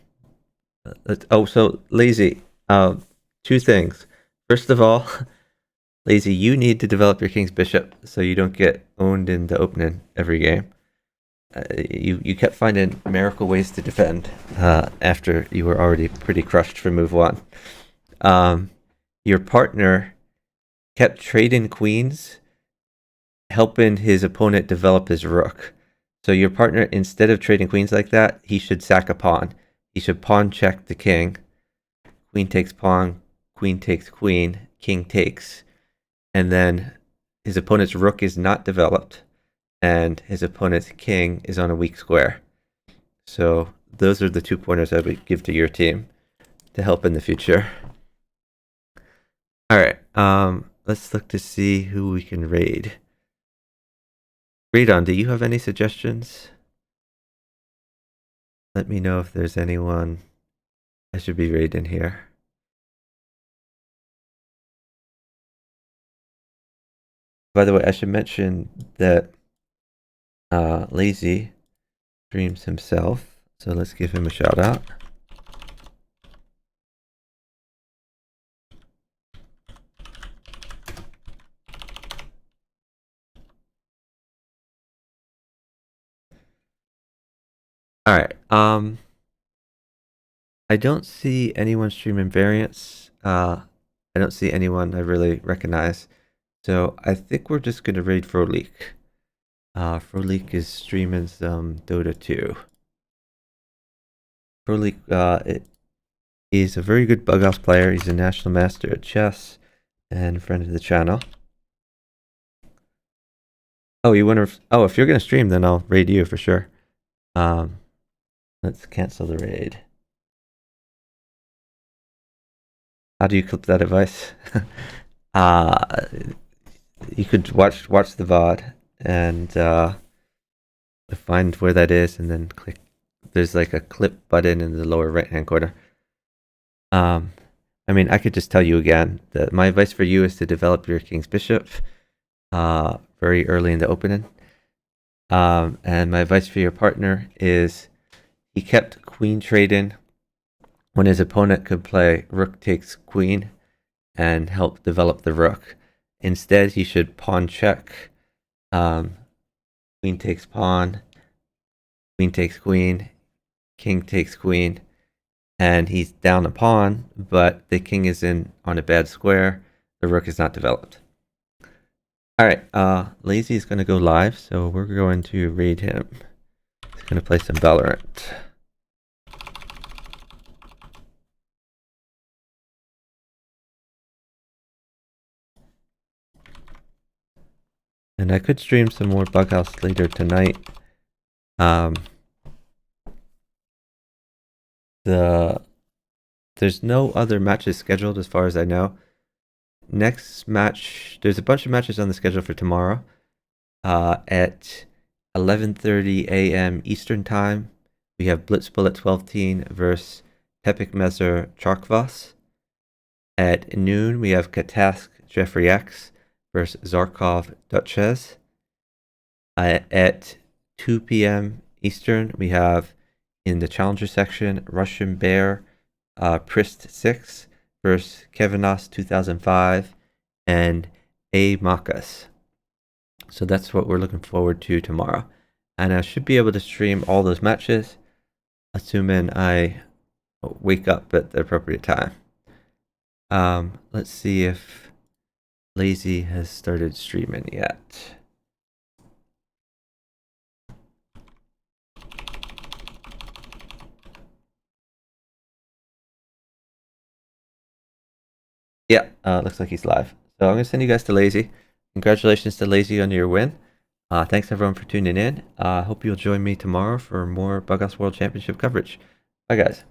Lazy, 2 things. First of all, Lazy, you need to develop your king's bishop so you don't get owned in the opening every game. You kept finding miracle ways to defend after you were already pretty crushed for move 1. Your partner kept trading queens, helping his opponent develop his rook. So your partner, instead of trading queens like that, he should sack a pawn. He should pawn check the king. Queen takes pawn, queen takes queen, king takes. And then his opponent's rook is not developed, and his opponent's king is on a weak square. So those are the 2 pointers I would give to your team to help in the future. Alright, let's look to see who we can raid. Radon, do you have any suggestions? Let me know if there's anyone I should be raiding here. By the way, I should mention that Lazy streams himself, so let's give him a shout out. Alright, I don't see anyone streaming variants. I don't see anyone I really recognize. So I think we're just gonna raid Froleak. Froleak is streaming some Dota 2. Froleak is a very good Bughouse player. He's a national master at chess and a friend of the channel. Oh, if you're gonna stream, then I'll raid you for sure. Let's cancel the raid. How do you clip that advice? You could watch the VOD and find where that is, and then click. There's like a clip button in the lower right hand corner. I mean, I could just tell you again that my advice for you is to develop your king's bishop very early in the opening. And my advice for your partner is he kept queen trading when his opponent could play rook takes queen and help develop the rook. Instead, he should pawn check, queen takes pawn, queen takes queen, king takes queen, and he's down a pawn, but the king is on a bad square. The rook is not developed. Alright, Lazy is going to go live, so we're going to raid him. He's going to play some Valorant. And I could stream some more Bughouse later tonight. there's no other matches scheduled as far as I know. Next match, there's a bunch of matches on the schedule for tomorrow. At 11:30 a.m. Eastern Time, we have Blitzball at 12-teen versus Tepik Mezer Charkvas. At noon, we have Katask Jeffrey X versus Zarkov Dutchez. At 2 p.m. Eastern, we have in the Challenger section Russian Bear Prist 6 versus Kevinas 2005 and A. Makas. So that's what we're looking forward to tomorrow. And I should be able to stream all those matches, assuming I wake up at the appropriate time. Let's see if Lazy has started streaming yet. Yeah, looks like he's live. So I'm going to send you guys to Lazy. Congratulations to Lazy on your win. Thanks everyone for tuning in. I hope you'll join me tomorrow for more Bughouse World Championship coverage. Bye guys.